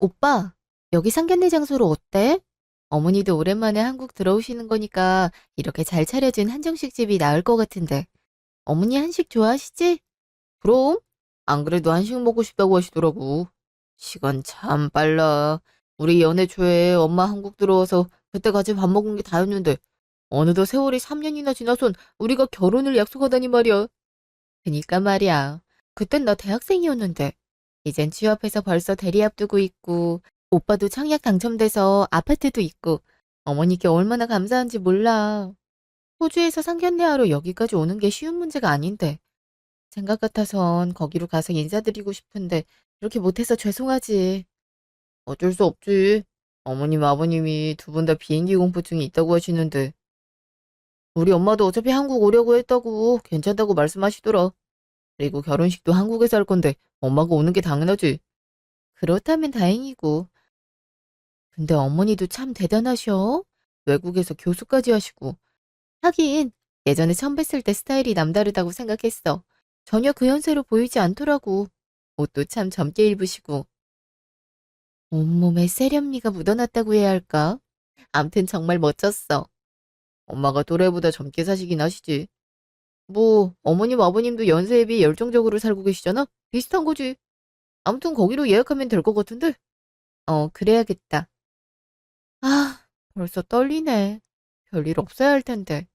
오빠, 여기 상견례 장소로 어때? 어머니도 오랜만에 한국 들어오시는 거니까 이렇게 잘 차려진 한정식 집이 나을 것 같은데. 어머니 한식 좋아하시지? 그럼? 안 그래도 한식 먹고 싶다고 하시더라고. 시간 참 빨라. 우리 연애 초에 엄마 한국 들어와서 그때 같이 밥 먹은 게 다였는데 어느덧 세월이 3년이나 지나선 우리가 결혼을 약속하다니 말이야. 그니까 말이야. 그땐 나 대학생이었는데. 이젠 취업해서 벌써 대리 앞두고 있고, 오빠도 청약 당첨돼서 아파트도 있고, 어머니께 얼마나 감사한지 몰라. 호주에서 상견례하러 여기까지 오는 게 쉬운 문제가 아닌데. 생각 같아선 거기로 가서 인사드리고 싶은데, 그렇게 못해서 죄송하지. 어쩔 수 없지. 어머님, 아버님이 두 분 다 비행기 공포증이 있다고 하시는데, 우리 엄마도 어차피 한국 오려고 했다고 괜찮다고 말씀하시더라. 그리고 결혼식도 한국에서 할 건데 엄마가 오는 게 당연하지. 그렇다면 다행이고. 근데 어머니도 참 대단하셔. 외국에서 교수까지 하시고. 하긴 예전에 처음 뵀을 때 스타일이 남다르다고 생각했어. 전혀 그 연세로 보이지 않더라고. 옷도 참 젊게 입으시고. 온몸에 세련미가 묻어났다고 해야 할까? 암튼 정말 멋졌어. 엄마가 또래보다 젊게 사시긴 하시지. 뭐 어머님 아버님도 연세에 비해 열정적으로 살고 계시잖아? 비슷한 거지. 아무튼 거기로 예약하면 될 것 같은데? 그래야겠다. 아, 벌써 떨리네. 별일 없어야 할 텐데.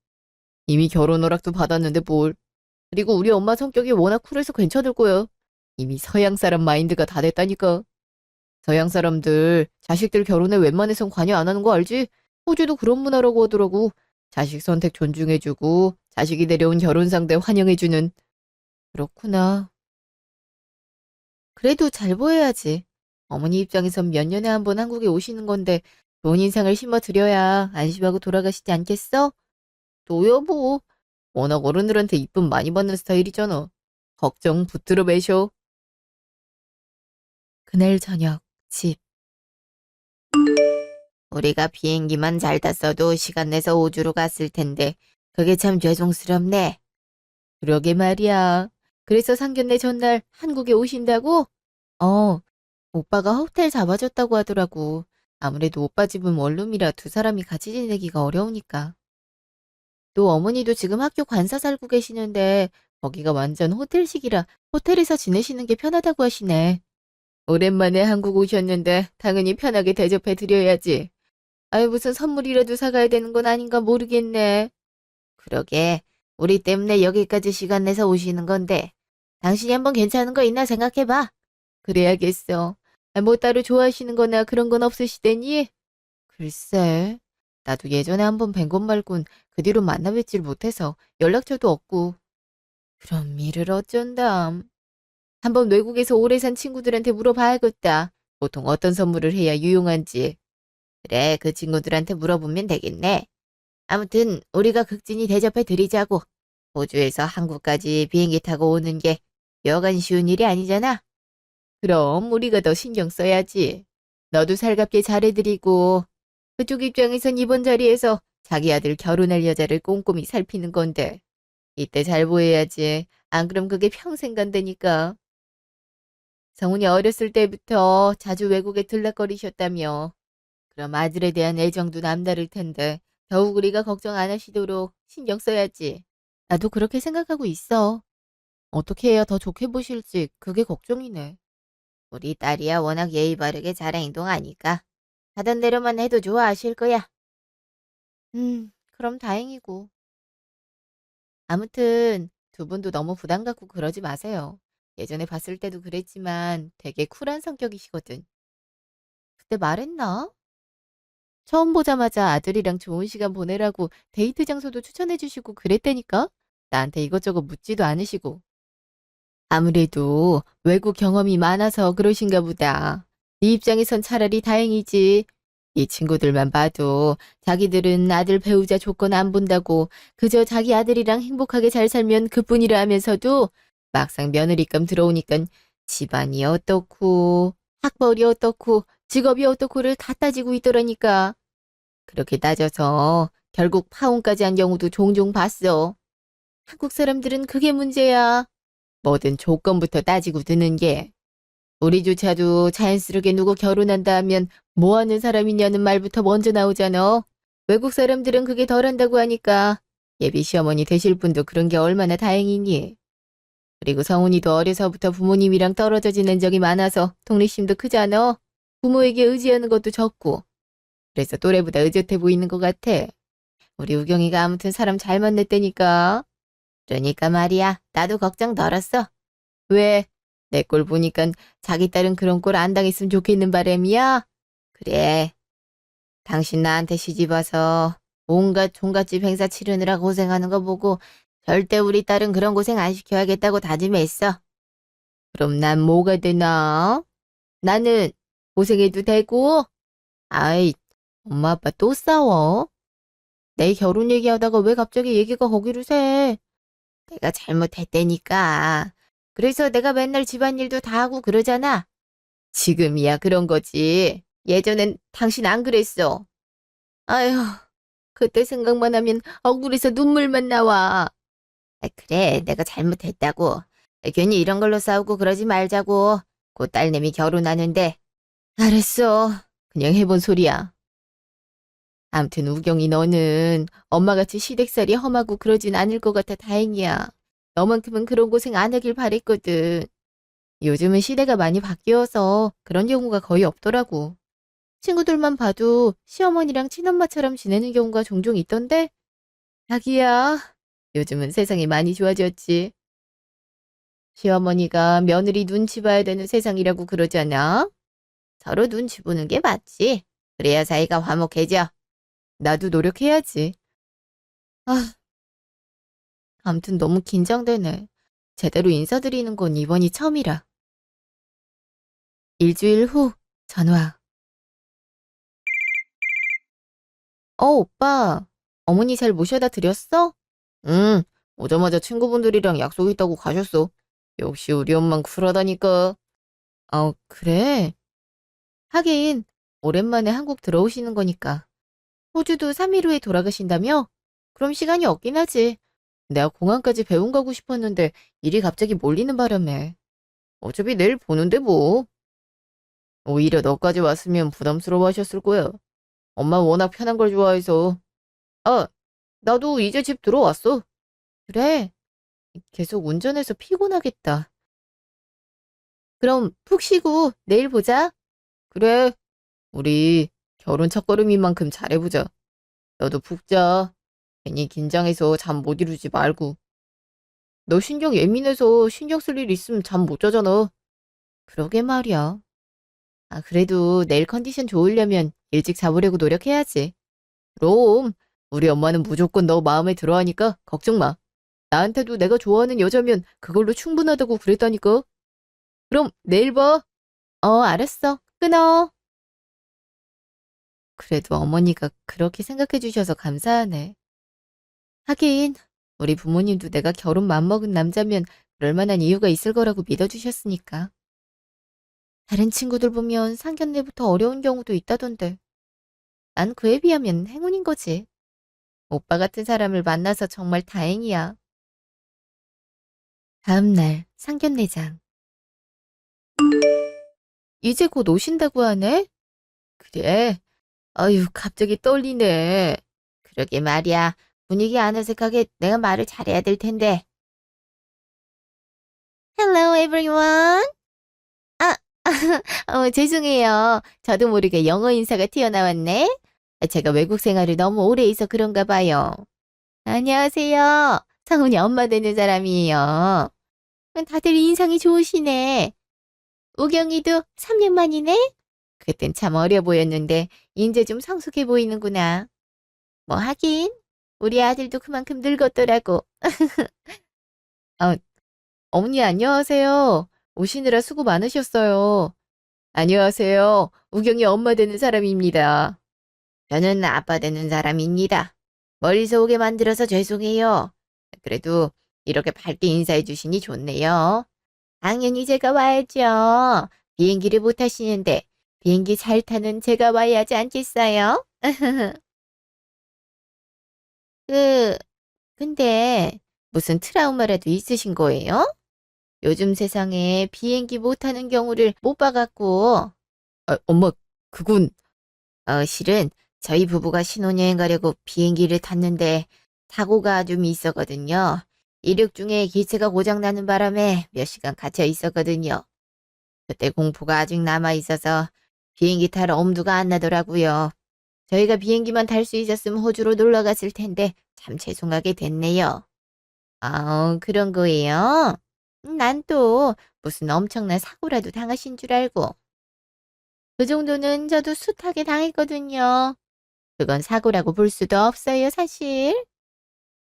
이미 결혼 허락도 받았는데 뭘. 그리고 우리 엄마 성격이 워낙 쿨해서 괜찮을 거야. 이미 서양 사람 마인드가 다 됐다니까. 서양 사람들 자식들 결혼에 웬만해선 관여 안 하는 거 알지? 호주도 그런 문화라고 하더라고. 자식 선택 존중해주고 자식이 데려온 결혼 상대 환영해주는. 그렇구나. 그래도 잘 보여야지. 어머니 입장에선 몇 년에 한 번 한국에 오시는 건데 좋은 인상을 심어드려야 안심하고 돌아가시지 않겠어? 또 여보, 워낙 어른들한테 이쁨 많이 받는 스타일이잖아. 걱정 붙들어 매셔. 그날 저녁, 집. 우리가 비행기만 잘 탔어도 시간 내서 호주로 갔을 텐데 그게 참 죄송스럽네. 그러게 말이야. 그래서 상견례 전날 한국에 오신다고? 어, 오빠가 호텔 잡아줬다고 하더라고. 아무래도 오빠 집은 원룸이라 두 사람이 같이 지내기가 어려우니까. 또 어머니도 지금 학교 관사 살고 계시는데 거기가 완전 호텔식이라 호텔에서 지내시는 게 편하다고 하시네. 오랜만에 한국 오셨는데 당연히 편하게 대접해 드려야지. 아유 무슨 선물이라도 사가야 되는 건 아닌가 모르겠네. 그러게 우리 때문에 여기까지 시간 내서 오시는 건데 당신이 한번 괜찮은 거 있나 생각해봐. 그래야겠어. 뭐 따로 좋아하시는 거나 그런 건 없으시대니? 글쎄, 나도 예전에 한번 뵌 것 말곤 그 뒤로 만나 뵙질 못해서 연락처도 없고. 그럼 일을 어쩐담. 한번 외국에서 오래 산 친구들한테 물어봐야겠다. 보통 어떤 선물을 해야 유용한지. 그래, 그 친구들한테 물어보면 되겠네. 아무튼 우리가 극진히 대접해 드리자고. 호주에서 한국까지 비행기 타고 오는 게 여간 쉬운 일이 아니잖아. 그럼 우리가 더 신경 써야지. 너도 살갑게 잘해드리고 그쪽 입장에선 이번 자리에서 자기 아들 결혼할 여자를 꼼꼼히 살피는 건데 이때 잘 보여야지. 안 그럼 그게 평생 간다니까. 성훈이 어렸을 때부터 자주 외국에 들락거리셨다며. 그럼 아들에 대한 애정도 남다를 텐데 더욱 우리가 걱정 안 하시도록 신경 써야지. 나도 그렇게 생각하고 있어. 어떻게 해야 더 좋게 보실지 그게 걱정이네. 우리 딸이야 워낙 예의 바르게 잘 행동하니까 하던 대로만 해도 좋아하실 거야. 그럼 다행이고. 아무튼 두 분도 너무 부담 갖고 그러지 마세요. 예전에 봤을 때도 그랬지만 되게 쿨한 성격이시거든. 그때 말했나? 처음 보자마자 아들이랑 좋은 시간 보내라고 데이트 장소도 추천해 주시고 그랬다니까? 나한테 이것저것 묻지도 않으시고. 아무래도 외국 경험이 많아서 그러신가 보다. 네 입장에선 차라리 다행이지. 이 친구들만 봐도 자기들은 아들 배우자 조건 안 본다고 그저 자기 아들이랑 행복하게 잘 살면 그뿐이라 하면서도 막상 며느리감 들어오니까 집안이 어떻고 학벌이 어떻고 직업이 어떻고를 다 따지고 있더라니까. 그렇게 따져서 결국 파혼까지 한 경우도 종종 봤어. 한국 사람들은 그게 문제야. 뭐든 조건부터 따지고 드는 게. 우리조차도 자연스럽게 누구 결혼한다 하면 뭐 하는 사람이냐는 말부터 먼저 나오잖아. 외국 사람들은 그게 덜한다고 하니까 예비 시어머니 되실 분도 그런 게 얼마나 다행이니. 그리고 성훈이도 어려서부터 부모님이랑 떨어져 지낸 적이 많아서 독립심도 크잖아. 부모에게 의지하는 것도 적고. 그래서 또래보다 의젓해 보이는 것 같아. 우리 우경이가 아무튼 사람 잘 만났다니까. 그러니까 말이야. 나도 걱정 덜었어. 왜? 내 꼴 보니까 자기 딸은 그런 꼴 안 당했으면 좋겠는 바람이야? 그래. 당신 나한테 시집 와서 온갖 종갓집 행사 치르느라 고생하는 거 보고 절대 우리 딸은 그런 고생 안 시켜야겠다고 다짐했어. 그럼 난 뭐가 되나? 나는 고생해도 되고? 아이, 엄마 아빠 또 싸워? 내 결혼 얘기하다가 왜 갑자기 얘기가 거기로 새? 내가 잘못했다니까. 그래서 내가 맨날 집안일도 다 하고 그러잖아. 지금이야 그런 거지. 예전엔 당신 안 그랬어. 아휴, 그때 생각만 하면 억울해서 눈물만 나와. 아, 그래, 내가 잘못했다고. 괜히 이런 걸로 싸우고 그러지 말자고. 곧 딸내미 결혼하는데. 알았어. 그냥 해본 소리야. 암튼 우경이 너는 엄마같이 시댁살이 험하고 그러진 않을 것 같아 다행이야. 너만큼은 그런 고생 안 하길 바랬거든. 요즘은 시대가 많이 바뀌어서 그런 경우가 거의 없더라고. 친구들만 봐도 시어머니랑 친엄마처럼 지내는 경우가 종종 있던데? 자기야, 요즘은 세상이 많이 좋아졌지. 시어머니가 며느리 눈치 봐야 되는 세상이라고 그러잖아. 서로 눈치 보는 게 맞지. 그래야 사이가 화목해져. 나도 노력해야지. 아, 아무튼 너무 긴장되네. 제대로 인사드리는 건 이번이 처음이라. 일주일 후, 전화. 오빠. 어머니 잘 모셔다 드렸어? 응, 오자마자 친구분들이랑 약속 있다고 가셨어. 역시 우리 엄만 쿨하다니까. 그래? 하긴, 오랜만에 한국 들어오시는 거니까. 호주도 3일 후에 돌아가신다며? 그럼 시간이 없긴 하지. 내가 공항까지 배웅 가고 싶었는데 일이 갑자기 몰리는 바람에. 어차피 내일 보는데 뭐. 오히려 너까지 왔으면 부담스러워 하셨을 거야. 엄마 워낙 편한 걸 좋아해서. 아, 나도 이제 집 들어왔어. 그래. 계속 운전해서 피곤하겠다. 그럼 푹 쉬고 내일 보자. 그래. 우리 결혼 첫걸음인 만큼 잘해보자. 너도 푹 자. 괜히 긴장해서 잠 못 이루지 말고. 너 신경 예민해서 신경 쓸 일 있으면 잠 못 자잖아. 그러게 말이야. 그래도 내일 컨디션 좋으려면 일찍 자보려고 노력해야지. 그럼 우리 엄마는 무조건 너 마음에 들어하니까 걱정 마. 나한테도 내가 좋아하는 여자면 그걸로 충분하다고 그랬다니까. 그럼 내일 봐. 알았어. 끊어. 그래도 어머니가 그렇게 생각해 주셔서 감사하네. 하긴 우리 부모님도 내가 결혼 맘먹은 남자면 그럴 만한 이유가 있을 거라고 믿어주셨으니까. 다른 친구들 보면 상견례부터 어려운 경우도 있다던데. 난 그에 비하면 행운인 거지. 오빠 같은 사람을 만나서 정말 다행이야. 다음 날 상견례장. 이제 곧 오신다고 하네? 그래. 아유, 갑자기 떨리네. 그러게 말이야. 분위기 안 어색하게 내가 말을 잘해야 될 텐데. Hello everyone. 아, 죄송해요. 저도 모르게 영어 인사가 튀어나왔네. 제가 외국 생활을 너무 오래 해서 그런가 봐요. 안녕하세요. 상훈이 엄마 되는 사람이에요. 다들 인상이 좋으시네. 우경이도 3년 만이네? 그땐 참 어려 보였는데 이제 좀 성숙해 보이는구나. 뭐 하긴 우리 아들도 그만큼 늙었더라고. 아, 어머니 안녕하세요. 오시느라 수고 많으셨어요. 안녕하세요. 우경이 엄마 되는 사람입니다. 저는 아빠 되는 사람입니다. 멀리서 오게 만들어서 죄송해요. 그래도 이렇게 밝게 인사해 주시니 좋네요. 당연히 제가 와야죠. 비행기를 못 타시는데 비행기 잘 타는 제가 와야 하지 않겠어요? 그, 근데 무슨 트라우마라도 있으신 거예요? 요즘 세상에 비행기 못 타는 경우를 못 봐갖고. 엄마, 그건, 실은 저희 부부가 신혼여행 가려고 비행기를 탔는데 사고가 좀 있었거든요. 이륙 중에 기체가 고장나는 바람에 몇 시간 갇혀 있었거든요. 그때 공포가 아직 남아있어서 비행기 탈 엄두가 안 나더라고요. 저희가 비행기만 탈 수 있었으면 호주로 놀러 갔을 텐데 참 죄송하게 됐네요. 그런 거예요? 난 또 무슨 엄청난 사고라도 당하신 줄 알고. 그 정도는 저도 숱하게 당했거든요. 그건 사고라고 볼 수도 없어요, 사실.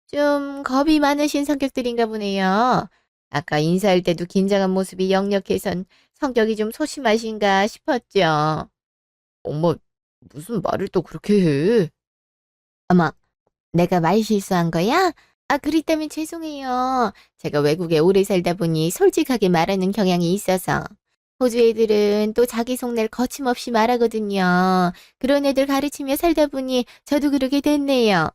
좀 겁이 많으신 성격들인가 보네요. 아까 인사할 때도 긴장한 모습이 역력해선 성격이 좀 소심하신가 싶었죠. 엄마, 무슨 말을 또 그렇게 해? 어머, 내가 말 실수한 거야? 그랬다면 죄송해요. 제가 외국에 오래 살다 보니 솔직하게 말하는 경향이 있어서. 호주 애들은 또 자기 속낼 거침없이 말하거든요. 그런 애들 가르치며 살다 보니 저도 그러게 됐네요.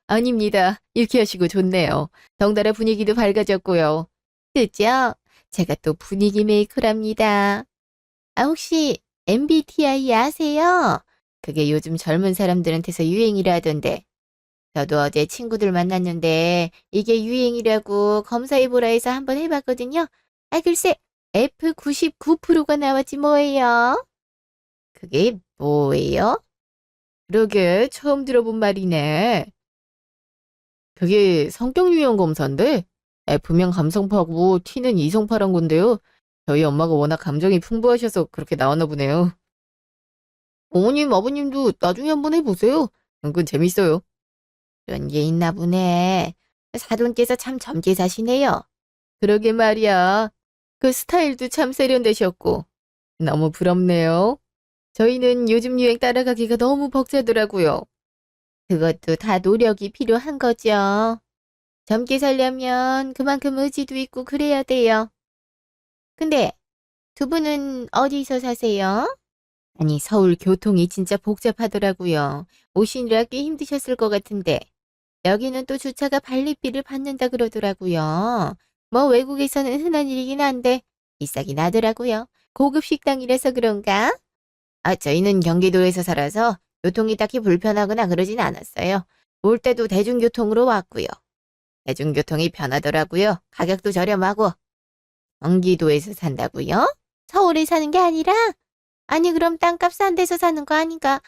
아닙니다. 유쾌하시고 좋네요. 덩달아 분위기도 밝아졌고요. 그죠? 제가 또 분위기 메이커랍니다. 혹시 MBTI 아세요? 그게 요즘 젊은 사람들한테서 유행이라던데. 저도 어제 친구들 만났는데 이게 유행이라고 검사해보라 해서 한번 해봤거든요. 글쎄 F99%가 나왔지 뭐예요? 그게 뭐예요? 그러게 처음 들어본 말이네. 그게 성격 유형 검사인데 F면 감성파고 T는 이성파란 건데요. 저희 엄마가 워낙 감정이 풍부하셔서 그렇게 나왔나 보네요. 어머님, 아버님도 나중에 한번 해보세요. 은근 재밌어요. 그런 게 있나 보네. 사돈께서 참 젊게 사시네요. 그러게 말이야. 그 스타일도 참 세련되셨고. 너무 부럽네요. 저희는 요즘 유행 따라가기가 너무 벅차더라고요. 그것도 다 노력이 필요한 거죠. 젊게 살려면 그만큼 의지도 있고 그래야 돼요. 근데 두 분은 어디서 사세요? 아니, 서울 교통이 진짜 복잡하더라고요. 오시느라 꽤 힘드셨을 것 같은데. 여기는 또 주차가 발리비를 받는다 그러더라고요. 뭐 외국에서는 흔한 일이긴 한데 비싸긴 하더라고요. 고급 식당이라서 그런가? 저희는 경기도에서 살아서 교통이 딱히 불편하거나 그러진 않았어요. 올 때도 대중교통으로 왔고요. 대중교통이 편하더라고요. 가격도 저렴하고. 경기도에서 산다고요? 서울에 사는 게 아니라? 아니 그럼 땅값 싼 데서 사는 거 아닌가?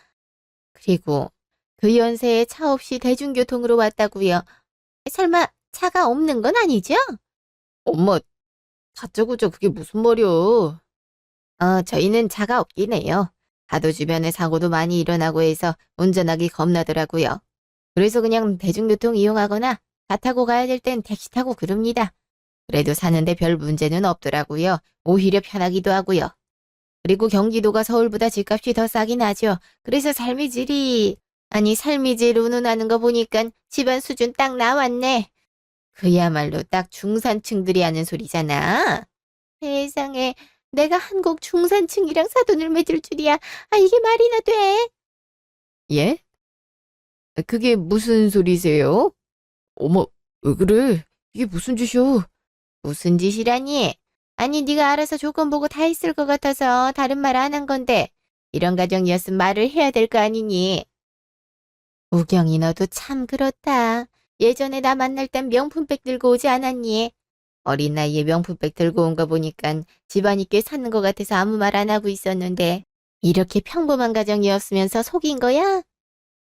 그리고 그 연세에 차 없이 대중교통으로 왔다고요. 설마 차가 없는 건 아니죠? 엄마, 다짜고짜 그게 무슨 말이야? 저희는 차가 없긴 해요. 가도 주변에 사고도 많이 일어나고 해서 운전하기 겁나더라고요. 그래서 그냥 대중교통 이용하거나 차 타고 가야 될 땐 택시 타고 그럽니다. 그래도 사는데 별 문제는 없더라고요. 오히려 편하기도 하고요. 그리고 경기도가 서울보다 집값이 더 싸긴 하죠. 그래서 삶의 질 운운하는 거 보니까 집안 수준 딱 나왔네. 그야말로 딱 중산층들이 하는 소리잖아. 세상에, 내가 한국 중산층이랑 사돈을 맺을 줄이야. 이게 말이나 돼? 예? 그게 무슨 소리세요? 어머, 왜 그래? 이게 무슨 짓이야? 무슨 짓이라니? 아니, 네가 알아서 조건 보고 다 했을 것 같아서 다른 말 안 한 건데 이런 가정이었으면 말을 해야 될 거 아니니? 우경이 너도 참 그렇다. 예전에 나 만날 땐 명품백 들고 오지 않았니? 어린 나이에 명품백 들고 온 거 보니까 집안이 꽤 사는 것 같아서 아무 말 안 하고 있었는데 이렇게 평범한 가정이었으면서 속인 거야?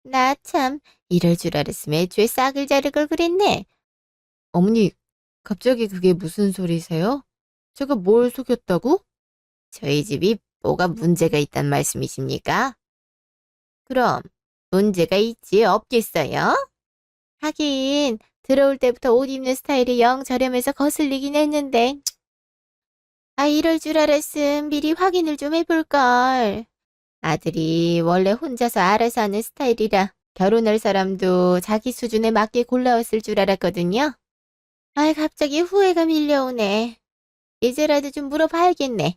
나 참 이럴 줄 알았으면 애초에 싹을 자를 걸 그랬네. 어머니, 갑자기 그게 무슨 소리세요? 제가 뭘 속였다고? 저희 집이 뭐가 문제가 있단 말씀이십니까? 그럼 문제가 있지 없겠어요? 하긴 들어올 때부터 옷 입는 스타일이 영 저렴해서 거슬리긴 했는데 이럴 줄 알았음 미리 확인을 좀 해볼걸. 아들이 원래 혼자서 알아서 하는 스타일이라 결혼할 사람도 자기 수준에 맞게 골라왔을 줄 알았거든요. 갑자기 후회가 밀려오네. 이제라도 좀 물어봐야겠네.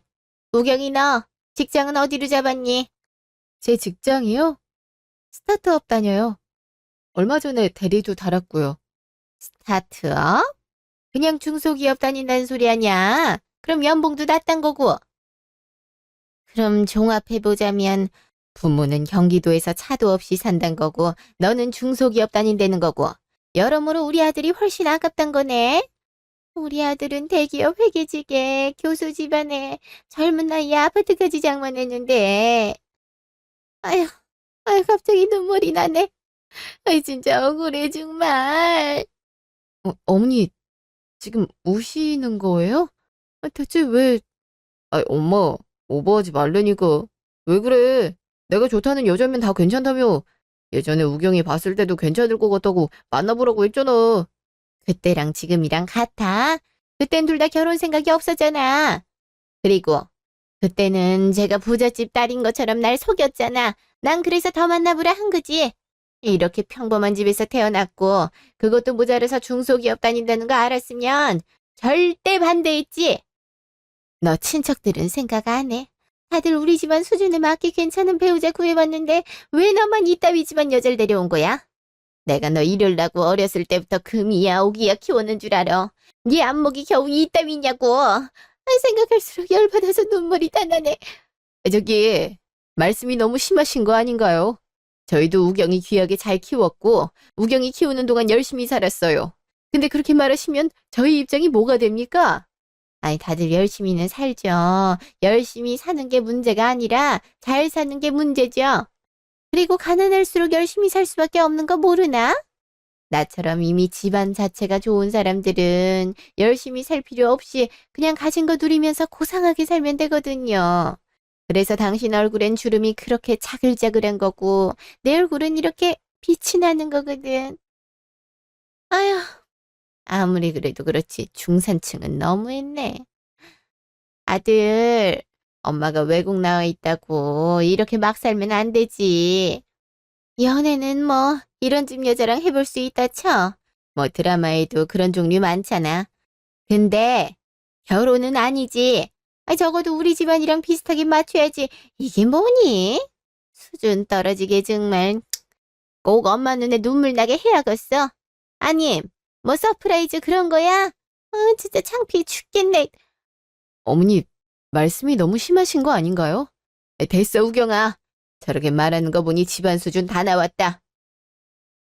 우경이 너 직장은 어디로 잡았니? 제 직장이요? 스타트업 다녀요. 얼마 전에 대리도 달았고요. 스타트업? 그냥 중소기업 다닌다는 소리 아니야. 그럼 연봉도 낮단 거고. 그럼 종합해보자면 부모는 경기도에서 차도 없이 산단 거고 너는 중소기업 다닌다는 거고 여러모로 우리 아들이 훨씬 아깝단 거네. 우리 아들은 대기업 회계직에 교수 집안에 젊은 나이에 아파트까지 장만했는데 아휴, 아휴 갑자기 눈물이 나네. 아이 진짜 억울해 정말. 어머니 지금 우시는 거예요? 대체 왜? 엄마 오버하지 말라니까. 왜 그래? 내가 좋다는 여자면 다 괜찮다며. 예전에 우경이 봤을 때도 괜찮을 것 같다고 만나보라고 했잖아. 그때랑 지금이랑 같아? 그땐 둘 다 결혼 생각이 없었잖아. 그리고 그때는 제가 부잣집 딸인 것처럼 날 속였잖아. 난 그래서 더 만나보라 한 거지. 이렇게 평범한 집에서 태어났고 그것도 모자라서 중소기업 다닌다는 거 알았으면 절대 반대했지. 너 친척들은 생각 안 해? 다들 우리 집안 수준에 맞게 괜찮은 배우자 구해봤는데 왜 너만 이따위 집안 여자를 데려온 거야? 내가 너 이럴라고 어렸을 때부터 금이야 오기야 키웠는 줄 알아. 네 안목이 겨우 이따위냐고. 생각할수록 열받아서 눈물이 다 나네. 저기 말씀이 너무 심하신 거 아닌가요? 저희도 우경이 귀하게 잘 키웠고 우경이 키우는 동안 열심히 살았어요. 근데 그렇게 말하시면 저희 입장이 뭐가 됩니까? 아니 다들 열심히는 살죠. 열심히 사는 게 문제가 아니라 잘 사는 게 문제죠. 그리고 가난할수록 열심히 살 수밖에 없는 거 모르나? 나처럼 이미 집안 자체가 좋은 사람들은 열심히 살 필요 없이 그냥 가진 거 누리면서 고상하게 살면 되거든요. 그래서 당신 얼굴엔 주름이 그렇게 자글자글한 거고 내 얼굴은 이렇게 빛이 나는 거거든. 아휴, 아무리 그래도 그렇지 중산층은 너무했네. 아들, 엄마가 외국 나와 있다고 이렇게 막 살면 안 되지. 연애는 뭐 이런 집 여자랑 해볼 수 있다 쳐. 뭐 드라마에도 그런 종류 많잖아. 근데 결혼은 아니지. 적어도 우리 집안이랑 비슷하게 맞춰야지. 이게 뭐니? 수준 떨어지게 정말 꼭 엄마 눈에 눈물 나게 해야겠어. 아님, 뭐 서프라이즈 그런 거야? 진짜 창피해 죽겠네. 어머니, 말씀이 너무 심하신 거 아닌가요? 됐어, 우경아. 저렇게 말하는 거 보니 집안 수준 다 나왔다.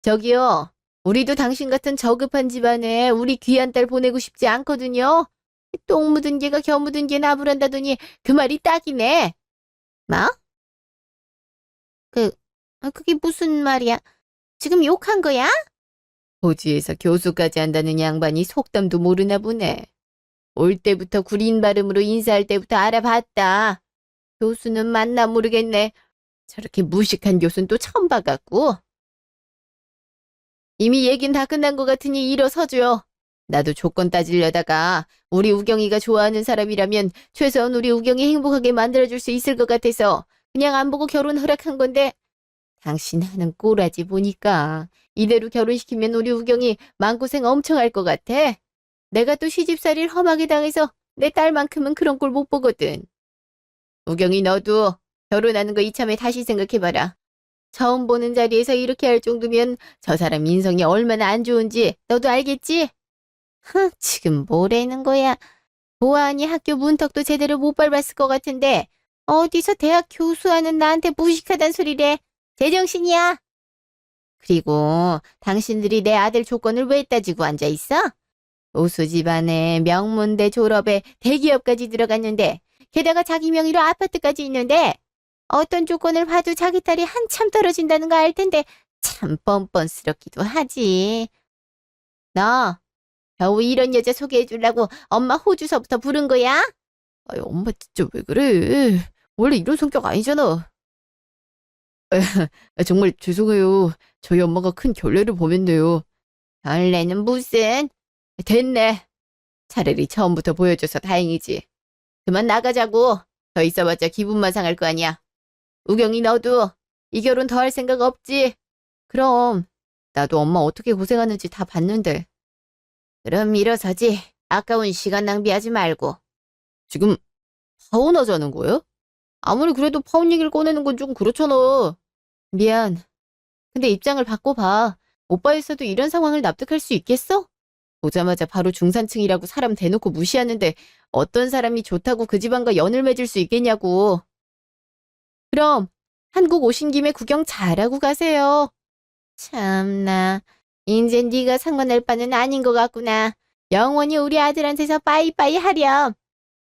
저기요, 우리도 당신 같은 저급한 집안에 우리 귀한 딸 보내고 싶지 않거든요. 똥 묻은 개가 겨 묻은 개 나부란다더니 그 말이 딱이네. 뭐? 그, 그게 무슨 말이야? 지금 욕한 거야? 고지에서 교수까지 한다는 양반이 속담도 모르나 보네. 올 때부터 구린 발음으로 인사할 때부터 알아봤다. 교수는 맞나 모르겠네. 저렇게 무식한 교수는 또 처음 봐갖고. 이미 얘긴 다 끝난 것 같으니 일어서줘요. 나도 조건 따지려다가 우리 우경이가 좋아하는 사람이라면 최소한 우리 우경이 행복하게 만들어줄 수 있을 것 같아서 그냥 안 보고 결혼 허락한 건데 당신 하는 꼬라지 보니까 이대로 결혼시키면 우리 우경이 마음고생 엄청 할 것 같아. 내가 또 시집살이를 험하게 당해서 내 딸만큼은 그런 꼴 못 보거든. 우경이 너도 결혼하는 거 이참에 다시 생각해봐라. 처음 보는 자리에서 이렇게 할 정도면 저 사람 인성이 얼마나 안 좋은지 너도 알겠지? 지금 뭐라는 거야? 보아하니 학교 문턱도 제대로 못 밟았을 것 같은데 어디서 대학 교수하는 나한테 무식하단 소리래. 제정신이야. 그리고 당신들이 내 아들 조건을 왜 따지고 앉아있어? 우수 집안에 명문대 졸업에 대기업까지 들어갔는데 게다가 자기 명의로 아파트까지 있는데 어떤 조건을 봐도 자기 딸이 한참 떨어진다는 거 알 텐데 참 뻔뻔스럽기도 하지. 너 겨우 이런 여자 소개해주려고 엄마 호주서부터 부른 거야? 아이, 엄마 진짜 왜 그래? 원래 이런 성격 아니잖아. 정말 죄송해요. 저희 엄마가 큰 결례를 범했네요. 결례는 무슨? 됐네. 차라리 처음부터 보여줘서 다행이지. 그만 나가자고. 더 있어봤자 기분만 상할 거 아니야. 우경이 너도 이 결혼 더 할 생각 없지? 그럼 나도 엄마 어떻게 고생하는지 다 봤는데. 그럼 일어서지. 아까운 시간 낭비하지 말고. 지금 파혼하자는 거예요? 아무리 그래도 파혼 얘기를 꺼내는 건 좀 그렇잖아. 미안. 근데 입장을 바꿔봐. 오빠였어도 이런 상황을 납득할 수 있겠어? 보자마자 바로 중산층이라고 사람 대놓고 무시하는데 어떤 사람이 좋다고 그 집안과 연을 맺을 수 있겠냐고. 그럼 한국 오신 김에 구경 잘하고 가세요. 참나, 인젠 네가 상관할 바는 아닌 것 같구나. 영원히 우리 아들한테서 빠이빠이 하렴.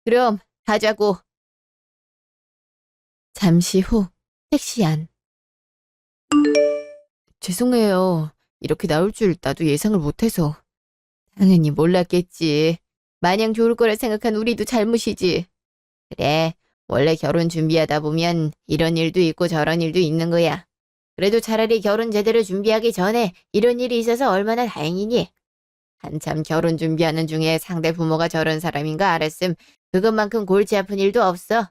그럼 가자고. 잠시 후 택시 안. 죄송해요. 이렇게 나올 줄 나도 예상을 못해서. 당연히 몰랐겠지. 마냥 좋을 거라 생각한 우리도 잘못이지. 그래, 원래 결혼 준비하다 보면 이런 일도 있고 저런 일도 있는 거야. 그래도 차라리 결혼 제대로 준비하기 전에 이런 일이 있어서 얼마나 다행이니. 한참 결혼 준비하는 중에 상대 부모가 저런 사람인 거 알았음 그것만큼 골치 아픈 일도 없어.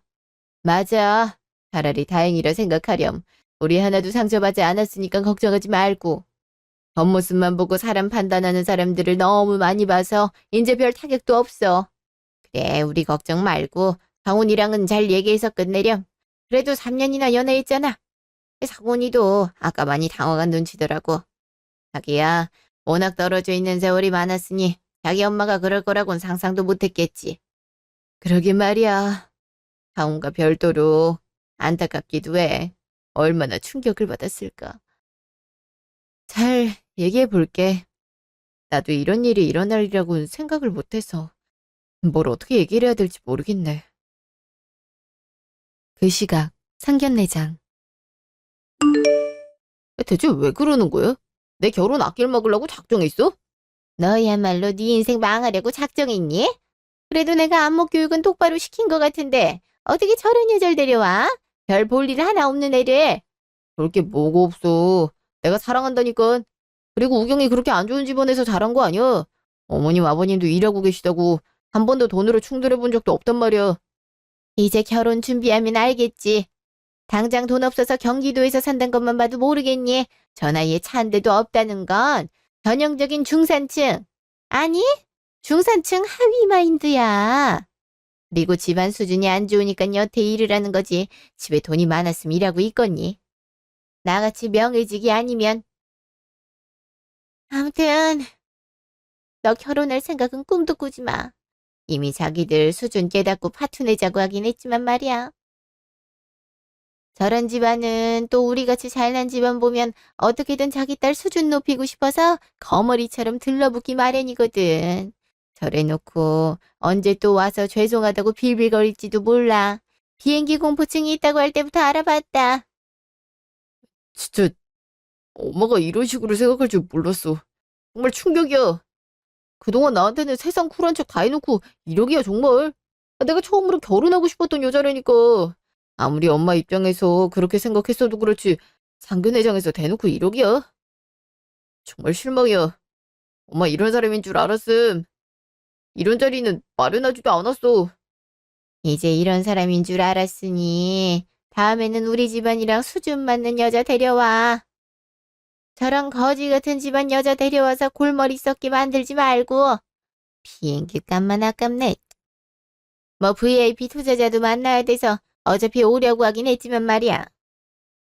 맞아. 차라리 다행이라 생각하렴. 우리 하나도 상처받지 않았으니까 걱정하지 말고. 겉모습만 보고 사람 판단하는 사람들을 너무 많이 봐서 이제 별 타격도 없어. 그래, 우리 걱정 말고 상훈이랑은 잘 얘기해서 끝내렴. 그래도 3년이나 연애했잖아. 상훈이도 아까 많이 당황한 눈치더라고. 자기야, 워낙 떨어져 있는 세월이 많았으니 자기 엄마가 그럴 거라고는 상상도 못했겠지. 그러게 말이야. 상훈과 별도로 안타깝기도 해. 얼마나 충격을 받았을까. 잘 얘기해 볼게. 나도 이런 일이 일어날이라고는 생각을 못해서 뭘 어떻게 얘기를 해야 될지 모르겠네. 그 시각 상견례장. 대체 왜 그러는 거야? 내 결혼 아낄 먹으려고 작정했어? 너야말로 네 인생 망하려고 작정했니? 그래도 내가 안목 교육은 똑바로 시킨 것 같은데 어떻게 저런 여자를 데려와? 별 볼 일 하나 없는 애를. 볼 게 뭐가 없어. 내가 사랑한다니까. 그리고 우경이 그렇게 안 좋은 집안에서 자란 거 아니야. 어머님 아버님도 일하고 계시다고 한 번도 돈으로 충돌해 본 적도 없단 말이야. 이제 결혼 준비하면 알겠지. 당장 돈 없어서 경기도에서 산다는 것만 봐도 모르겠니? 저 나이에 차 한 대도 없다는 건 전형적인 중산층. 아니, 중산층 하위 마인드야. 그리고 집안 수준이 안 좋으니까 여태 일을 하는 거지. 집에 돈이 많았으면 일하고 있겠니? 나같이 명예직이 아니면. 아무튼 너 결혼할 생각은 꿈도 꾸지 마. 이미 자기들 수준 깨닫고 파투 내자고 하긴 했지만 말이야. 저런 집안은 또 우리같이 잘난 집안 보면 어떻게든 자기 딸 수준 높이고 싶어서 거머리처럼 들러붙기 마련이거든. 저래놓고 언제 또 와서 죄송하다고 빌빌거릴지도 몰라. 비행기 공포증이 있다고 할 때부터 알아봤다. 진짜 엄마가 이런 식으로 생각할 줄 몰랐어. 정말 충격이야. 그동안 나한테는 세상 쿨한 척 다 해놓고 이러기야 정말. 내가 처음으로 결혼하고 싶었던 여자라니까. 아무리 엄마 입장에서 그렇게 생각했어도 그렇지 상견례장에서 대놓고 이러기야. 정말 실망이야. 엄마 이런 사람인 줄 알았음. 이런 자리는 마련하지도 않았어. 이제 이런 사람인 줄 알았으니 다음에는 우리 집안이랑 수준 맞는 여자 데려와. 저런 거지 같은 집안 여자 데려와서 골머리 썩게 만들지 말고. 비행기 값만 아깝네. 뭐 VIP 투자자도 만나야 돼서 어차피 오려고 하긴 했지만 말이야.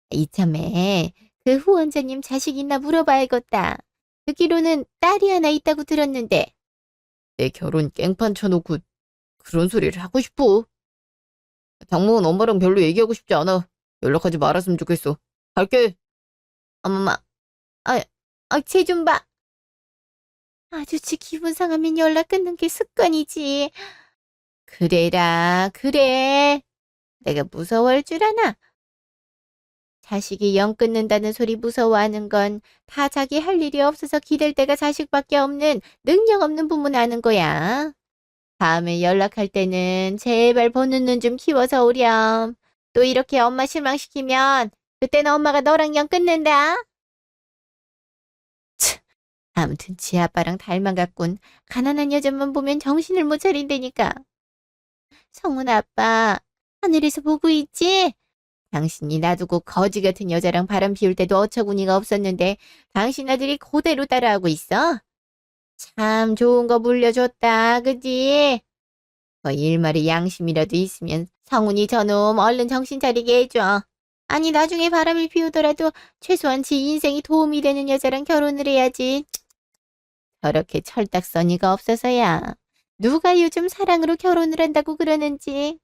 이참에 그 후원자님 자식 있나 물어봐야겠다. 듣기로는 딸이 하나 있다고 들었는데. 내 결혼 깽판 쳐놓고 그런 소리를 하고 싶어. 장모는 엄마랑 별로 얘기하고 싶지 않아. 연락하지 말았으면 좋겠어. 갈게. 엄마, 쟤 좀 봐. 아주치 기분 상하면 연락 끊는 게 습관이지. 그래라, 그래. 내가 무서워할 줄 아나? 자식이 영 끊는다는 소리 무서워하는 건 다 자기 할 일이 없어서 기댈 데가 자식밖에 없는 능력 없는 부모는 아는 거야. 다음에 연락할 때는 제발 보는 눈 좀 키워서 오렴. 또 이렇게 엄마 실망시키면 그때는 엄마가 너랑 영 끊는다. 아무튼 지 아빠랑 닮아갔군. 가난한 여자만 보면 정신을 못 차린다니까. 성훈 아빠, 하늘에서 보고 있지? 당신이 놔두고 거지 같은 여자랑 바람 피울 때도 어처구니가 없었는데 당신 아들이 그대로 따라하고 있어? 참 좋은 거 물려줬다, 그지? 그 일말의 양심이라도 있으면 성훈이 저놈 얼른 정신 차리게 해줘. 아니 나중에 바람을 피우더라도 최소한 지 인생이 도움이 되는 여자랑 결혼을 해야지. 저렇게 철딱서니가 없어서야. 누가 요즘 사랑으로 결혼을 한다고 그러는지.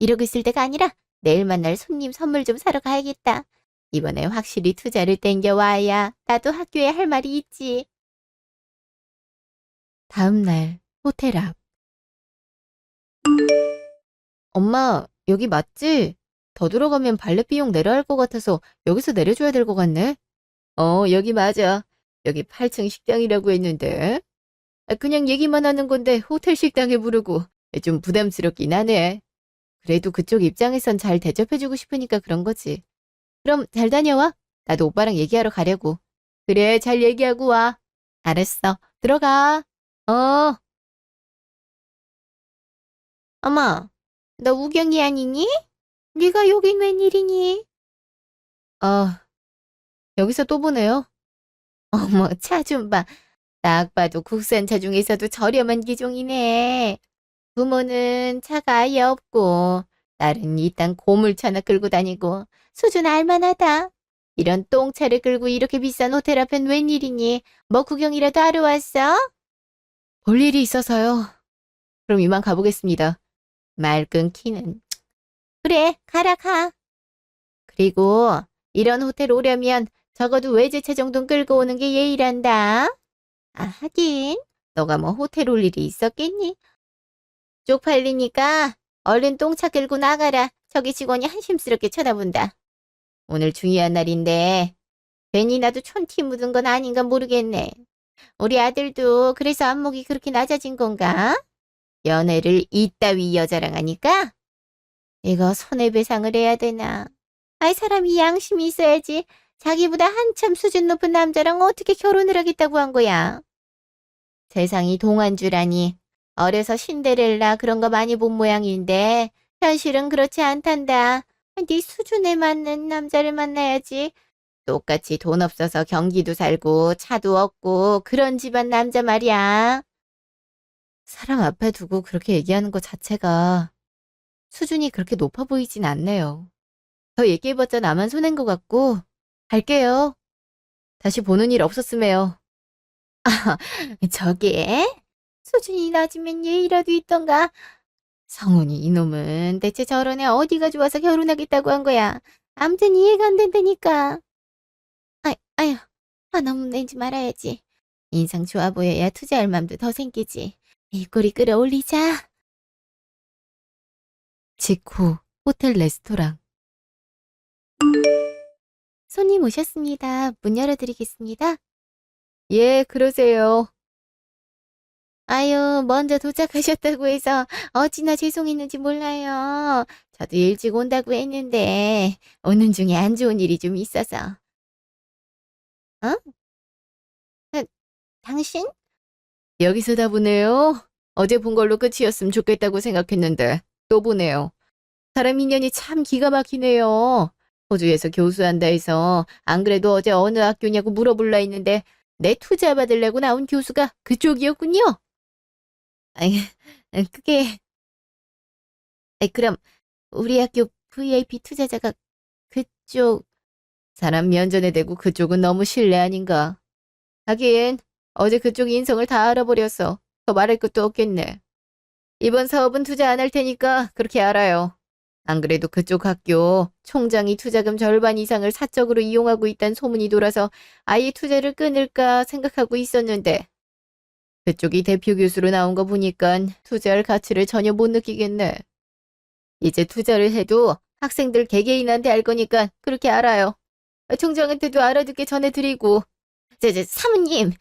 이러고 있을 때가 아니라 내일 만날 손님 선물 좀 사러 가야겠다. 이번에 확실히 투자를 땡겨와야 나도 학교에 할 말이 있지. 다음 날 호텔 앞. 엄마, 여기 맞지? 더 들어가면 발렛 비용 내려 할 것 같아서 여기서 내려줘야 될 것 같네. 여기 맞아. 여기 8층 식당이라고 했는데. 그냥 얘기만 하는 건데 호텔 식당에 부르고 좀 부담스럽긴 하네. 그래도 그쪽 입장에선 잘 대접해주고 싶으니까 그런 거지. 그럼 잘 다녀와. 나도 오빠랑 얘기하러 가려고. 그래, 잘 얘기하고 와. 알았어. 들어가. 어. 어머, 너 우경이 아니니? 네가 여긴 웬일이니? 아, 여기서 또 보네요. 어머, 차 좀 봐. 딱 봐도 국산차 중에서도 저렴한 기종이네. 부모는 차가 아예 없고, 딸은 일단 고물차나 끌고 다니고, 수준 알만하다. 이런 똥차를 끌고 이렇게 비싼 호텔 앞엔 웬일이니? 뭐 구경이라도 하러 왔어? 볼 일이 있어서요. 그럼 이만 가보겠습니다. 말 끊기는. 그래, 가라, 가. 그리고 이런 호텔 오려면 적어도 외제차 정도는 끌고 오는 게 예의란다. 하긴 너가 뭐 호텔 올 일이 있었겠니? 쪽팔리니까 얼른 똥차 끌고 나가라. 저기 직원이 한심스럽게 쳐다본다. 오늘 중요한 날인데 괜히 나도 촌티 묻은 건 아닌가 모르겠네. 우리 아들도 그래서 안목이 그렇게 낮아진 건가? 연애를 이따위 여자랑 하니까? 이거 손해배상을 해야 되나? 사람이 양심이 있어야지. 자기보다 한참 수준 높은 남자랑 어떻게 결혼을 하겠다고 한 거야? 세상이 동안 줄 아니. 어려서 신데렐라 그런 거 많이 본 모양인데 현실은 그렇지 않단다. 네 수준에 맞는 남자를 만나야지. 똑같이 돈 없어서 경기도 살고 차도 없고 그런 집안 남자 말이야. 사람 앞에 두고 그렇게 얘기하는 것 자체가 수준이 그렇게 높아 보이진 않네요. 더 얘기해봤자 나만 손해인 것 같고 갈게요. 다시 보는 일 없었음에요. 저게? 수준이 낮으면 예의라도 있던가. 성훈이 이놈은 대체 저런 애 어디가 좋아서 결혼하겠다고 한 거야. 암튼 이해가 안 된다니까. 아휴, 너무 내지 말아야지. 인상 좋아 보여야 투자할 맘도 더 생기지. 이 꼴이 끌어올리자. 직후 호텔 레스토랑. 손님 오셨습니다. 문 열어드리겠습니다. 예, 그러세요. 아유, 먼저 도착하셨다고 해서 어찌나 죄송했는지 몰라요. 저도 일찍 온다고 했는데 오는 중에 안 좋은 일이 좀 있어서. 어? 아, 당신? 여기서 다 보네요. 어제 본 걸로 끝이었으면 좋겠다고 생각했는데 또 보네요. 사람 인연이 참 기가 막히네요. 호주에서 교수한다 해서 안 그래도 어제 어느 학교냐고 물어볼라 했는데 내 투자 받으려고 나온 교수가 그쪽이었군요. 아이, 그게 그럼 우리 학교 VIP 투자자가 그쪽 사람 면전에 대고 그쪽은 너무 실례 아닌가. 하긴 어제 그쪽 인성을 다 알아버려서 더 말할 것도 없겠네. 이번 사업은 투자 안 할 테니까 그렇게 알아요. 안 그래도 그쪽 학교 총장이 투자금 절반 이상을 사적으로 이용하고 있다는 소문이 돌아서 아예 투자를 끊을까 생각하고 있었는데 그쪽이 대표 교수로 나온 거 보니까 투자할 가치를 전혀 못 느끼겠네. 이제 투자를 해도 학생들 개개인한테 알 거니까 그렇게 알아요. 총장한테도 알아듣게 전해드리고. 사모님,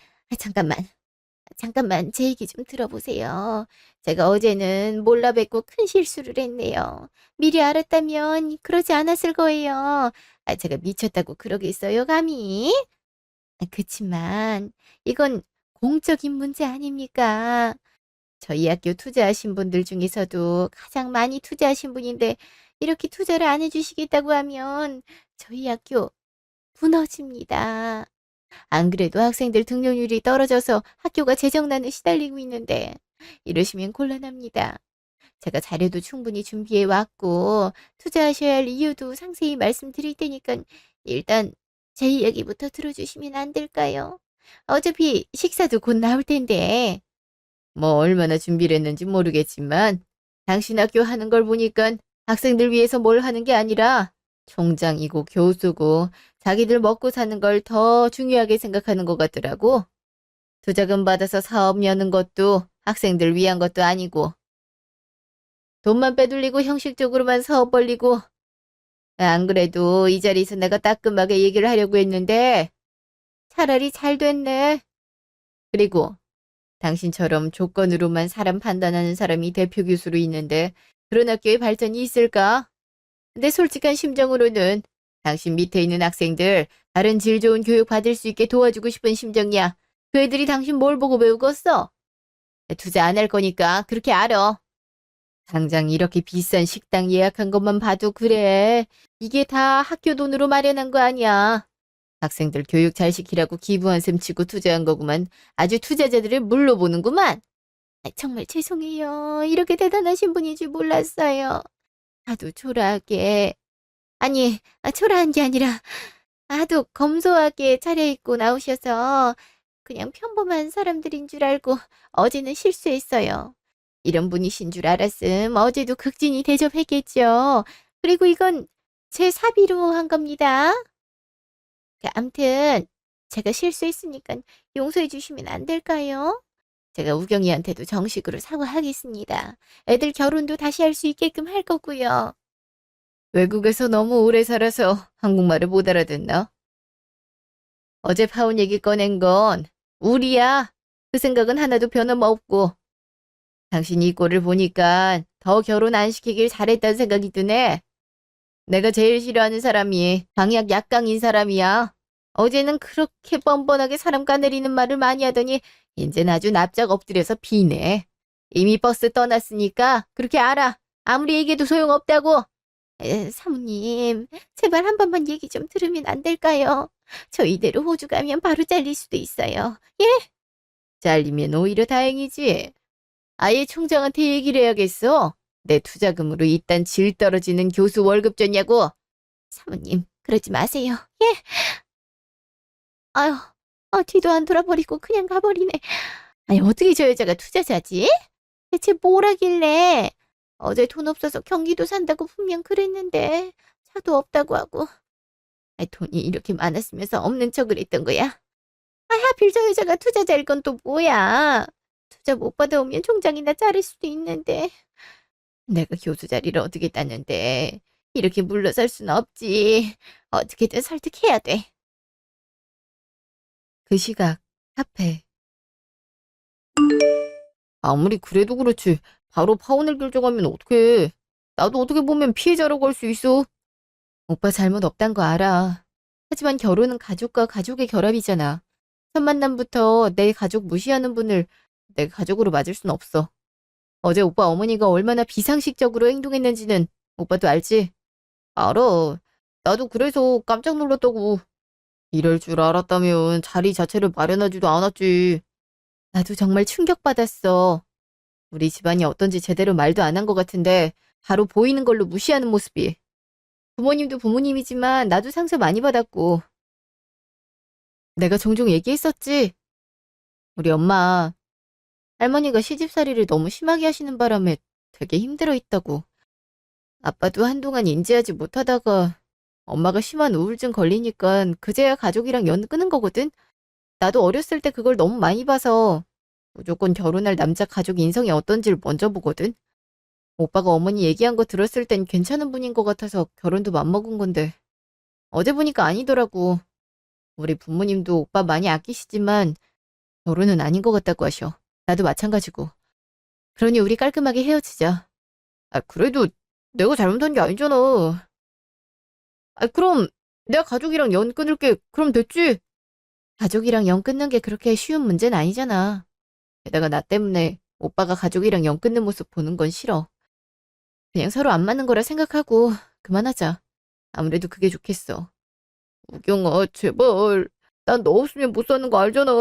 잠깐만 제 얘기 좀 들어보세요. 제가 어제는 몰라 뵙고 큰 실수를 했네요. 미리 알았다면 그러지 않았을 거예요. 제가 미쳤다고 그러겠어요, 감히? 그치만 이건 공적인 문제 아닙니까? 저희 학교 투자하신 분들 중에서도 가장 많이 투자하신 분인데 이렇게 투자를 안 해주시겠다고 하면 저희 학교 무너집니다. 안 그래도 학생들 등록률이 떨어져서 학교가 재정난에 시달리고 있는데 이러시면 곤란합니다. 제가 자료도 충분히 준비해 왔고 투자하셔야 할 이유도 상세히 말씀드릴 테니까 일단 제 이야기부터 들어주시면 안 될까요? 어차피 식사도 곧 나올 텐데. 뭐 얼마나 준비를 했는지 모르겠지만 당신 학교 하는 걸 보니까 학생들 위해서 뭘 하는 게 아니라 총장이고 교수고 자기들 먹고 사는 걸 더 중요하게 생각하는 것 같더라고. 투자금 받아서 사업 여는 것도 학생들 위한 것도 아니고 돈만 빼돌리고 형식적으로만 사업 벌리고 안 그래도 이 자리에서 내가 따끔하게 얘기를 하려고 했는데 차라리 잘 됐네. 그리고 당신처럼 조건으로만 사람 판단하는 사람이 대표 교수로 있는데 그런 학교에 발전이 있을까? 근데 솔직한 심정으로는 당신 밑에 있는 학생들 다른 질 좋은 교육 받을 수 있게 도와주고 싶은 심정이야. 그 애들이 당신 뭘 보고 배우겠어? 투자 안 할 거니까 그렇게 알아. 당장 이렇게 비싼 식당 예약한 것만 봐도 그래. 이게 다 학교 돈으로 마련한 거 아니야. 학생들 교육 잘 시키라고 기부한 셈 치고 투자한 거구만. 아주 투자자들을 물로 보는구만. 정말 죄송해요. 이렇게 대단하신 분인 줄 몰랐어요. 하도 초라하게. 아니, 초라한 게 아니라 하도 검소하게 차려입고 나오셔서 그냥 평범한 사람들인 줄 알고 어제는 실수했어요. 이런 분이신 줄 알았음 어제도 극진히 대접했겠죠. 그리고 이건 제 사비로 한 겁니다. 암튼 제가 실수했으니까 용서해 주시면 안 될까요? 제가 우경이한테도 정식으로 사과하겠습니다. 애들 결혼도 다시 할 수 있게끔 할 거고요. 외국에서 너무 오래 살아서 한국말을 못 알아듣나? 어제 파혼 얘기 꺼낸 건 우리야. 그 생각은 하나도 변함없고. 당신이 이 꼴을 보니까 더 결혼 안 시키길 잘했다는 생각이 드네. 내가 제일 싫어하는 사람이 방약 약강인 사람이야. 어제는 그렇게 뻔뻔하게 사람 까내리는 말을 많이 하더니 이젠 아주 납작 엎드려서 비네. 이미 버스 떠났으니까 그렇게 알아. 아무리 얘기해도 소용없다고. 사모님, 제발 한 번만 얘기 좀 들으면 안 될까요? 저 이대로 호주 가면 바로 잘릴 수도 있어요. 예? 잘리면 오히려 다행이지. 아예 총장한테 얘기를 해야겠어. 내 투자금으로 이딴 질 떨어지는 교수 월급 줬냐고. 사모님, 그러지 마세요. 예? 아유, 뒤도 안 돌아버리고 그냥 가버리네. 아니, 어떻게 저 여자가 투자자지? 대체 뭘 하길래? 어제 돈 없어서 경기도 산다고 분명 그랬는데 차도 없다고 하고. 아이, 돈이 이렇게 많았으면서 없는 척을 했던 거야. 하필 저 여자가 투자자일 건 또 뭐야. 투자 못 받아오면 총장이나 자를 수도 있는데. 내가 교수 자리를 어떻게 땄는데 이렇게 물러설 순 없지. 어떻게든 설득해야 돼. 그 시각 카페. 아무리 그래도 그렇지. 바로 파혼을 결정하면 어떡해. 나도 어떻게 보면 피해자라고 할 수 있어. 오빠 잘못 없단 거 알아. 하지만 결혼은 가족과 가족의 결합이잖아. 첫 만남부터 내 가족 무시하는 분을 내 가족으로 맞을 순 없어. 어제 오빠 어머니가 얼마나 비상식적으로 행동했는지는 오빠도 알지? 알아. 나도 그래서 깜짝 놀랐다고. 이럴 줄 알았다면 자리 자체를 마련하지도 않았지. 나도 정말 충격받았어. 우리 집안이 어떤지 제대로 말도 안 한 것 같은데 바로 보이는 걸로 무시하는 모습이. 부모님도 부모님이지만 나도 상처 많이 받았고. 내가 종종 얘기했었지. 우리 엄마, 할머니가 시집살이를 너무 심하게 하시는 바람에 되게 힘들어 했다고. 아빠도 한동안 인지하지 못하다가 엄마가 심한 우울증 걸리니까 그제야 가족이랑 연 끊은 거거든? 나도 어렸을 때 그걸 너무 많이 봐서 무조건 결혼할 남자 가족 인성이 어떤지를 먼저 보거든? 오빠가 어머니 얘기한 거 들었을 땐 괜찮은 분인 것 같아서 결혼도 맘먹은 건데 어제 보니까 아니더라고. 우리 부모님도 오빠 많이 아끼시지만 결혼은 아닌 것 같다고 하셔. 나도 마찬가지고. 그러니 우리 깔끔하게 헤어지자. 그래도 내가 잘못한 게 아니잖아. 그럼 내가 가족이랑 연 끊을게. 그럼 됐지? 가족이랑 연 끊는 게 그렇게 쉬운 문제는 아니잖아. 게다가 나 때문에 오빠가 가족이랑 연 끊는 모습 보는 건 싫어. 그냥 서로 안 맞는 거라 생각하고 그만하자. 아무래도 그게 좋겠어. 우경아, 제발. 난 너 없으면 못 사는 거 알잖아.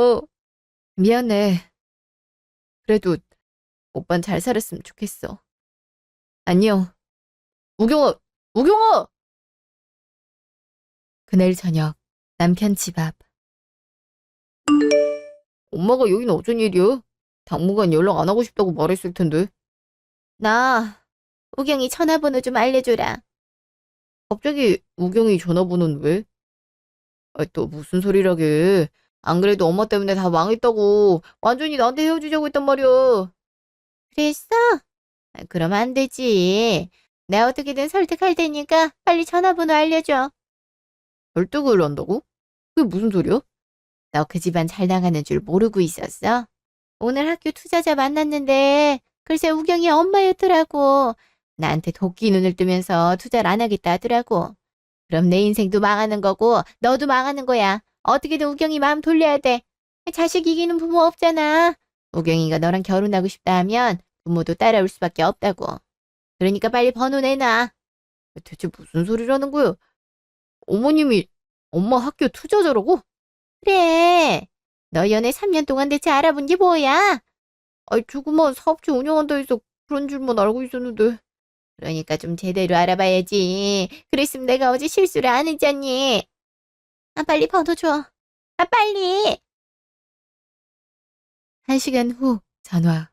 미안해. 그래도 오빤 잘 살았으면 좋겠어. 안녕. 우경아! 우경아! 그날 저녁 남편 집 앞. 엄마가 여긴 어쩐 일이야? 당분간 연락 안 하고 싶다고 말했을 텐데. 나, 우경이 전화번호 좀 알려줘라. 갑자기 우경이 전화번호는 왜? 아, 또 무슨 소리라게. 안 그래도 엄마 때문에 다 망했다고 완전히 나한테 헤어지자고 했단 말이야. 그랬어? 아, 그러면 안 되지. 내가 어떻게든 설득할 테니까 빨리 전화번호 알려줘. 설득을 한다고? 그게 무슨 소리야? 너 그 집안 잘 나가는 줄 모르고 있었어? 오늘 학교 투자자 만났는데 글쎄 우경이 엄마였더라고. 나한테 도끼 눈을 뜨면서 투자를 안 하겠다 하더라고. 그럼 내 인생도 망하는 거고 너도 망하는 거야. 어떻게든 우경이 마음 돌려야 돼. 자식 이기는 부모 없잖아. 우경이가 너랑 결혼하고 싶다 하면 부모도 따라올 수밖에 없다고. 그러니까 빨리 번호 내놔. 대체 무슨 소리라는 거야? 어머님이 엄마 학교 투자자라고? 그래. 너 연애 3년 동안 대체 알아본 게 뭐야? 아이, 조그만 사업체 운영한다 해서 그런 줄만 알고 있었는데. 그러니까 좀 제대로 알아봐야지. 그랬으면 내가 어제 실수를 안 했잖니. 아, 빨리 번호 줘. 아, 빨리. 1시간 후 전화.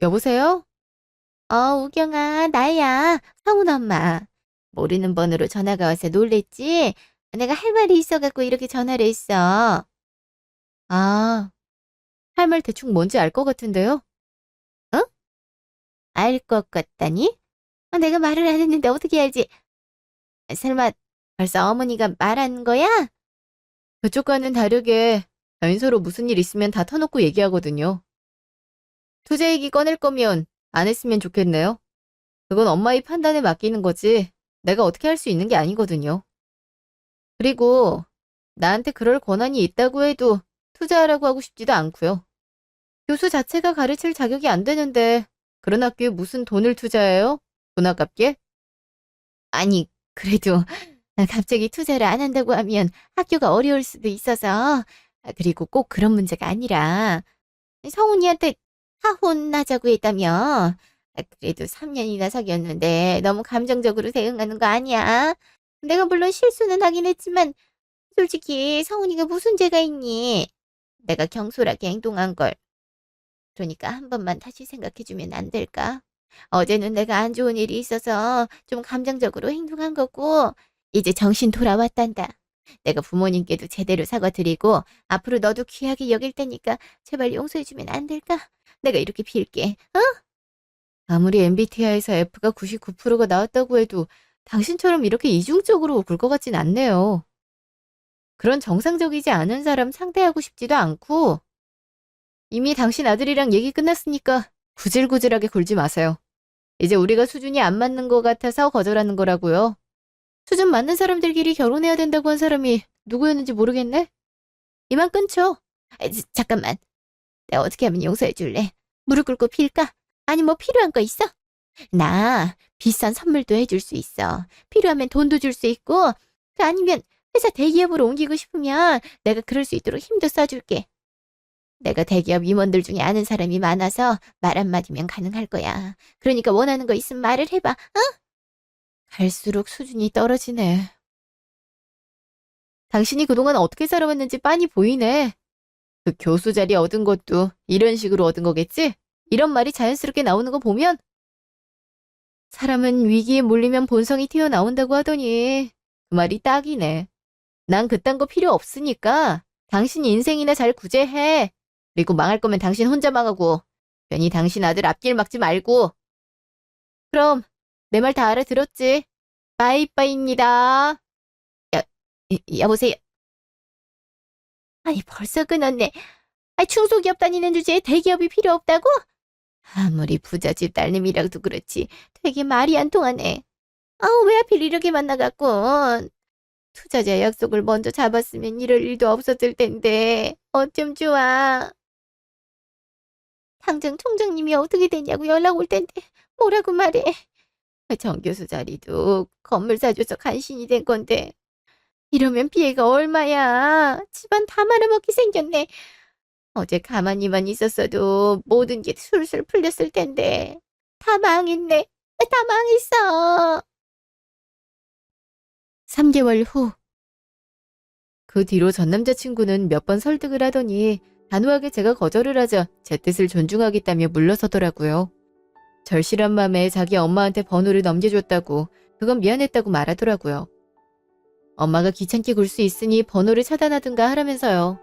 여보세요? 우경아, 나야. 성훈 엄마. 모르는 번호로 전화가 와서 놀랬지? 내가 할 말이 있어갖고 이렇게 전화를 했어. 아, 할 말 대충 뭔지 알 것 같은데요? 어? 알 것 같다니? 내가 말을 안 했는데 어떻게 알지? 설마 벌써 어머니가 말한 거야? 그쪽과는 다르게 저희 서로 무슨 일 있으면 다 터놓고 얘기하거든요. 투자 얘기 꺼낼 거면 안 했으면 좋겠네요. 그건 엄마의 판단에 맡기는 거지 내가 어떻게 할 수 있는 게 아니거든요. 그리고 나한테 그럴 권한이 있다고 해도 투자하라고 하고 싶지도 않고요. 교수 자체가 가르칠 자격이 안 되는데 그런 학교에 무슨 돈을 투자해요? 돈 아깝게? 아니, 그래도 갑자기 투자를 안 한다고 하면 학교가 어려울 수도 있어서 그리고 꼭 그런 문제가 아니라 성훈이한테 하혼하자고 했다며. 그래도 3년이나 사귀었는데 너무 감정적으로 대응하는 거 아니야? 내가 물론 실수는 하긴 했지만 솔직히 성훈이가 무슨 죄가 있니? 내가 경솔하게 행동한 걸. 그러니까 한 번만 다시 생각해주면 안 될까? 어제는 내가 안 좋은 일이 있어서 좀 감정적으로 행동한 거고 이제 정신 돌아왔단다. 내가 부모님께도 제대로 사과드리고 앞으로 너도 귀하게 여길 테니까 제발 용서해주면 안 될까? 내가 이렇게 빌게. 어? 아무리 MBTI에서 F가 99%가 나왔다고 해도 당신처럼 이렇게 이중적으로 굴 것 같진 않네요. 그런 정상적이지 않은 사람 상대하고 싶지도 않고 이미 당신 아들이랑 얘기 끝났으니까 구질구질하게 굴지 마세요. 이제 우리가 수준이 안 맞는 것 같아서 거절하는 거라고요. 수준 맞는 사람들끼리 결혼해야 된다고 한 사람이 누구였는지 모르겠네? 이만 끊죠. 잠깐만. 내가 어떻게 하면 용서해 줄래? 무릎 꿇고 빌까? 아니 뭐 필요한 거 있어? 나 비싼 선물도 해줄 수 있어. 필요하면 돈도 줄 수 있고 아니면 회사 대기업으로 옮기고 싶으면 내가 그럴 수 있도록 힘도 써줄게. 내가 대기업 임원들 중에 아는 사람이 많아서 말 한마디면 가능할 거야. 그러니까 원하는 거 있으면 말을 해봐. 어? 갈수록 수준이 떨어지네. 당신이 그동안 어떻게 살아왔는지 빤히 보이네. 그 교수 자리 얻은 것도 이런 식으로 얻은 거겠지? 이런 말이 자연스럽게 나오는 거 보면 사람은 위기에 몰리면 본성이 튀어나온다고 하더니 그 말이 딱이네. 난 그딴 거 필요 없으니까 당신 인생이나 잘 구제해. 그리고 망할 거면 당신 혼자 망하고 괜히 당신 아들 앞길 막지 말고. 그럼 내 말 다 알아들었지? 빠이빠이입니다. 여보세요. 아니 벌써 끊었네. 중소기업 다니는 주제에 대기업이 필요 없다고? 아무리 부잣집 딸내미라도 그렇지 되게 말이 안 통하네. 왜 하필 이렇게 만나갖고. 투자자 약속을 먼저 잡았으면 이럴 일도 없었을 텐데 어쩜 좋아. 당장 총장님이 어떻게 되냐고 연락 올 텐데 뭐라고 말해. 정 교수 자리도 건물 사줘서 간신히 된 건데 이러면 피해가 얼마야. 집안 다 말아먹기 생겼네. 어제 가만히만 있었어도 모든 게 술술 풀렸을 텐데 다 망했네. 다 망했어. 3개월 후 그 뒤로 전 남자친구는 몇 번 설득을 하더니 단호하게 제가 거절을 하자 제 뜻을 존중하겠다며 물러서더라고요. 절실한 마음에 자기 엄마한테 번호를 넘겨줬다고, 그건 미안했다고 말하더라고요. 엄마가 귀찮게 굴 수 있으니 번호를 차단하든가 하라면서요.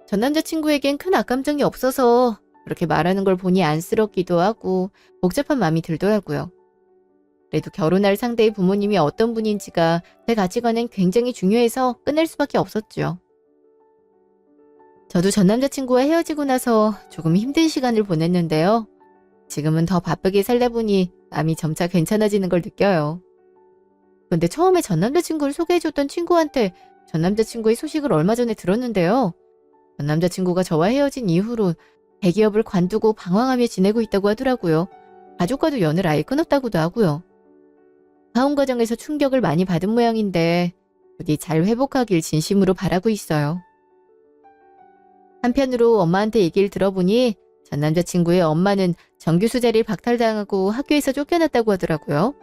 전 남자친구에겐 큰 악감정이 없어서 그렇게 말하는 걸 보니 안쓰럽기도 하고 복잡한 마음이 들더라고요. 그래도 결혼할 상대의 부모님이 어떤 분인지가 제 가치관엔 굉장히 중요해서 끝낼 수밖에 없었죠. 저도 전 남자친구와 헤어지고 나서 조금 힘든 시간을 보냈는데요. 지금은 더 바쁘게 살다 보니 마음이 점차 괜찮아지는 걸 느껴요. 근데 처음에 전 남자친구를 소개해줬던 친구한테 전 남자친구의 소식을 얼마 전에 들었는데요. 전 남자친구가 저와 헤어진 이후로 대기업을 관두고 방황하며 지내고 있다고 하더라고요. 가족과도 연을 아예 끊었다고도 하고요. 가혼 과정에서 충격을 많이 받은 모양인데 부디 잘 회복하길 진심으로 바라고 있어요. 한편으로 엄마한테 얘기를 들어보니 전 남자친구의 엄마는 정규수 자리를 박탈당하고 학교에서 쫓겨났다고 하더라고요.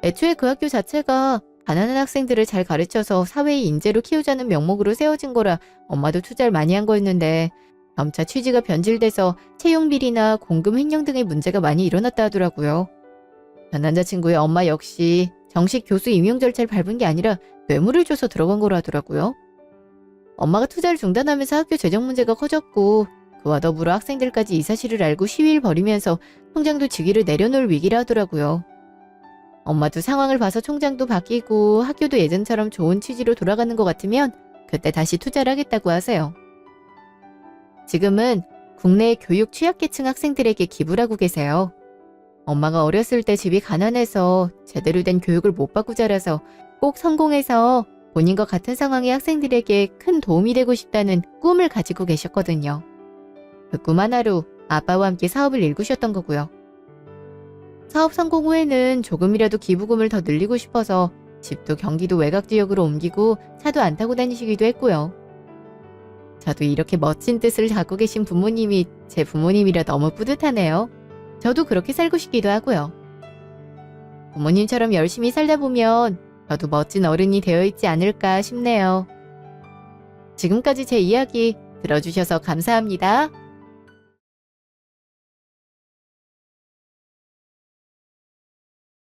애초에 그 학교 자체가 가난한 학생들을 잘 가르쳐서 사회의 인재로 키우자는 명목으로 세워진 거라 엄마도 투자를 많이 한 거였는데 점차 취지가 변질돼서 채용비리나 공금 횡령 등의 문제가 많이 일어났다 하더라고요. 전 남자친구의 엄마 역시 정식 교수 임용 절차를 밟은 게 아니라 뇌물을 줘서 들어간 거라 하더라고요. 엄마가 투자를 중단하면서 학교 재정 문제가 커졌고 그와 더불어 학생들까지 이 사실을 알고 시위를 벌이면서 총장도 직위를 내려놓을 위기라 하더라고요. 엄마도 상황을 봐서 총장도 바뀌고 학교도 예전처럼 좋은 취지로 돌아가는 것 같으면 그때 다시 투자를 하겠다고 하세요. 지금은 국내 교육 취약계층 학생들에게 기부를 하고 계세요. 엄마가 어렸을 때 집이 가난해서 제대로 된 교육을 못 받고 자라서 꼭 성공해서 본인과 같은 상황의 학생들에게 큰 도움이 되고 싶다는 꿈을 가지고 계셨거든요. 그 꿈 하나로 아빠와 함께 사업을 일구셨던 거고요. 사업 성공 후에는 조금이라도 기부금을 더 늘리고 싶어서 집도 경기도 외곽 지역으로 옮기고 차도 안 타고 다니시기도 했고요. 저도 이렇게 멋진 뜻을 갖고 계신 부모님이 제 부모님이라 너무 뿌듯하네요. 저도 그렇게 살고 싶기도 하고요. 부모님처럼 열심히 살다 보면 저도 멋진 어른이 되어 있지 않을까 싶네요. 지금까지 제 이야기 들어주셔서 감사합니다.